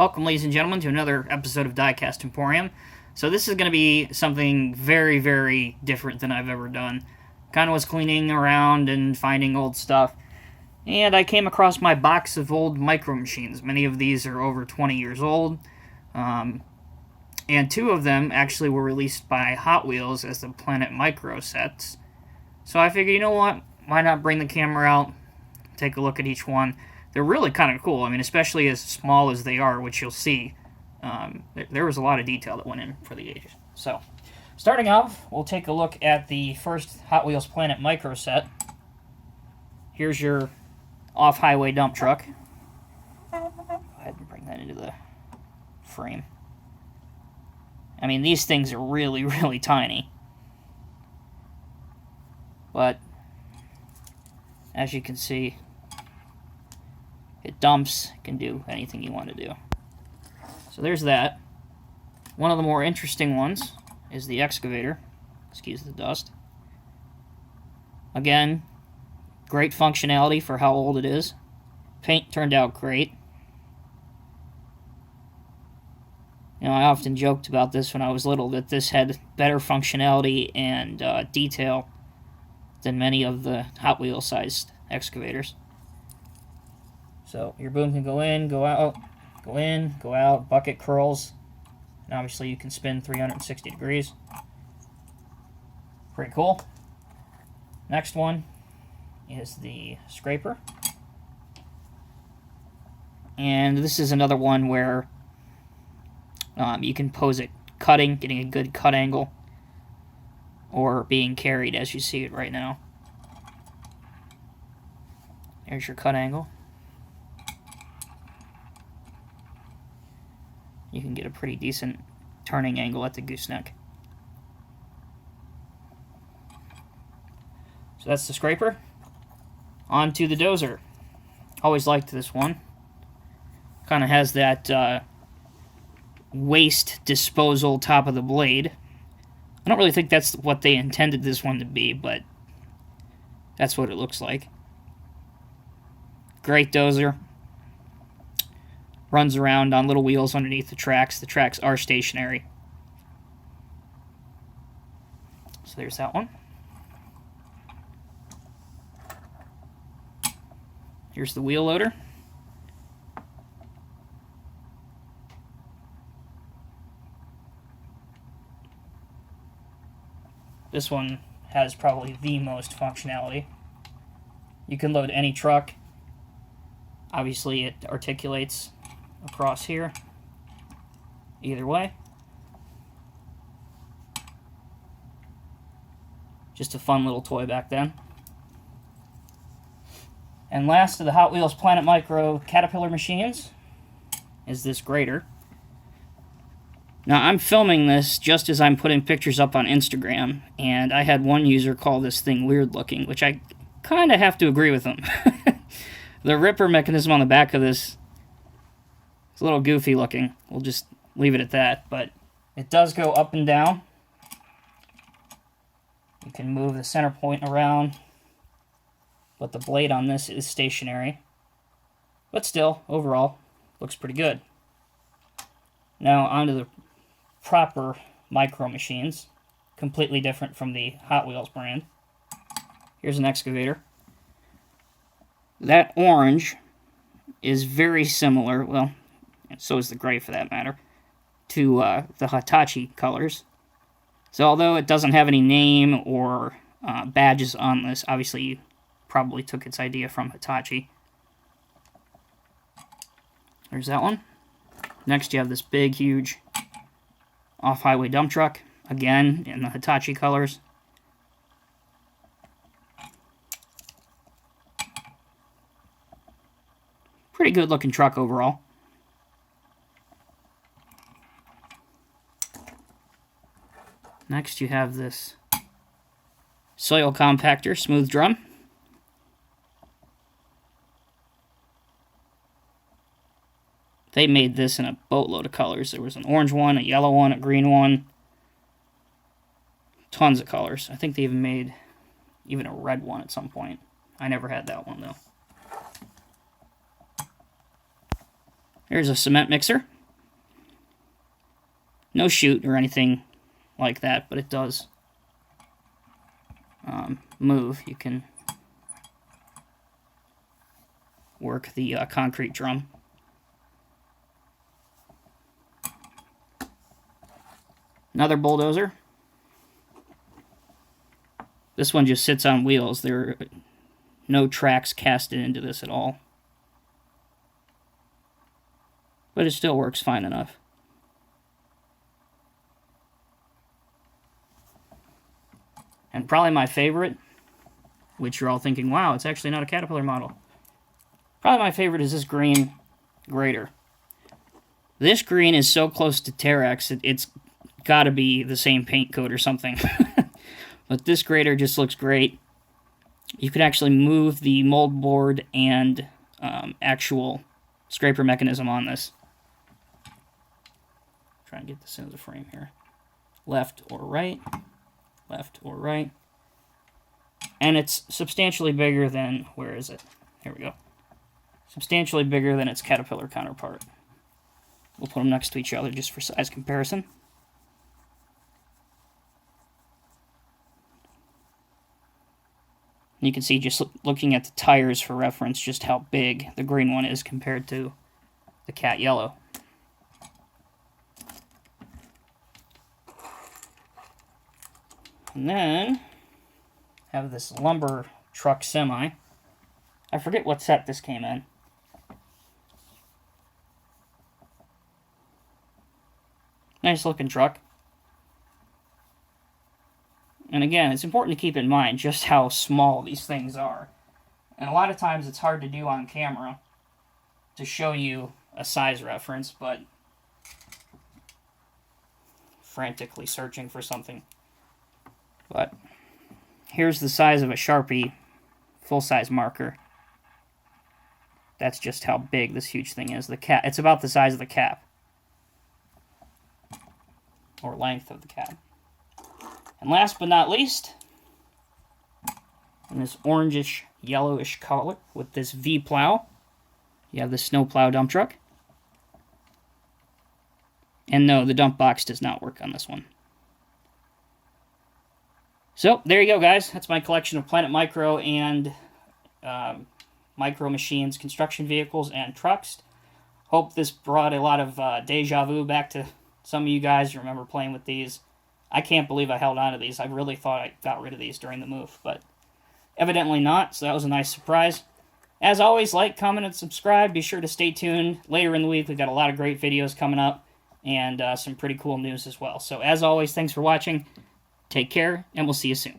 Welcome, ladies and gentlemen, to another episode of Diecast Emporium. So this is going to be something very, very different than I've ever done. Kind of was cleaning around and finding old stuff, and I came across my box of old micro machines. Many of these are over 20 years old, and two of them actually were released by Hot Wheels as the Planet Micro sets. So I figured, you know what, why not bring the camera out, take a look at each one. They're really kind of cool. I mean, especially as small as they are, which you'll see. There was a lot of detail that went in for the ages. So, starting off, we'll take a look at the first Hot Wheels Planet Micro set. Here's your off-highway dump truck. Go ahead and bring that into the frame. I mean, these things are really, really tiny. But, as you can see, it dumps, can do anything you want to do. So there's that. One of the more interesting ones is the Excavator. Excuse the dust. Again, great functionality for how old it is. Paint turned out great. You know, I often joked about this when I was little, that this had better functionality and detail than many of the Hot Wheels sized excavators. So your boom can go in, go out, go in, go out, bucket curls, and obviously you can spin 360 degrees. Pretty cool. Next one is the scraper. And this is another one where you can pose it cutting, getting a good cut angle, or being carried as you see it right now. There's your cut angle. You can get a pretty decent turning angle at the gooseneck. So that's the scraper. On to the Dozer. Always liked this one. Kind of has that waste disposal top of the blade. I don't really think that's what they intended this one to be, but that's what it looks like. Great Dozer. Runs around on little wheels underneath the tracks. The tracks are stationary. So there's that one. Here's the wheel loader. This one has probably the most functionality. You can load any truck. Obviously, it articulates across here, either way. Just a fun little toy back then. And last of the Hot Wheels Planet Micro Caterpillar machines is this Grater. Now, I'm filming this just as I'm putting pictures up on Instagram, and I had one user call this thing weird looking, which I kind of have to agree with them. The ripper mechanism on the back of this is a little goofy looking. We'll just leave it at that. But it does go up and down. You can move the center point around. But the blade on this is stationary. But still, overall, looks pretty good. Now onto the proper micro machines. Completely different from the Hot Wheels brand. Here's an Excavator. That orange is very similar, well, so is the gray for that matter, to the Hitachi colors. So although it doesn't have any name or badges on this, obviously you probably took its idea from Hitachi. There's that one. Next you have this big, huge off-highway dump truck, again in the Hitachi colors. Pretty good looking truck overall. Next you have this soil compactor smooth drum. They made this in a boatload of colors. There was an orange one, a yellow one, a green one. Tons of colors. I think they even made a red one at some point. I never had that one though. Here's a cement mixer. No chute or anything like that, but it does move. You can work the concrete drum. Another bulldozer. This one just sits on wheels. There are no tracks casted into this at all. But it still works fine enough. And probably my favorite, which you're all thinking, wow, it's actually not a Caterpillar model. Probably my favorite is this green Grater. This green is so close to Terex, it's got to be the same paint coat or something. But this Grater just looks great. You can actually move the mold board and actual scraper mechanism on this. Try and get this into the frame here. Left or right. Left or right. And it's substantially bigger than, where is it? Here we go. Substantially bigger than its Caterpillar counterpart. We'll put them next to each other just for size comparison. You can see, just looking at the tires for reference, just how big the green one is compared to the Cat Yellow. And then have this lumber truck semi. I forget what set this came in. Nice looking truck. And again, it's important to keep in mind just how small these things are. And a lot of times it's hard to do on camera to show you a size reference, but frantically searching for something. But here's the size of a Sharpie full-size marker. That's just how big this huge thing is. The cap, it's about the size of the cap. Or length of the cap. And last but not least, in this orangish, yellowish color with this V-plow, you have the snowplow dump truck. And no, the dump box does not work on this one. So, there you go, guys. That's my collection of Planet Micro and Micro Machines construction vehicles and trucks. Hope this brought a lot of deja vu back to some of you guys who remember playing with these. I can't believe I held on to these. I really thought I got rid of these during the move, but evidently not, so that was a nice surprise. As always, like, comment, and subscribe. Be sure to stay tuned. Later in the week, we've got a lot of great videos coming up, and some pretty cool news as well. So, as always, thanks for watching. Take care, and we'll see you soon.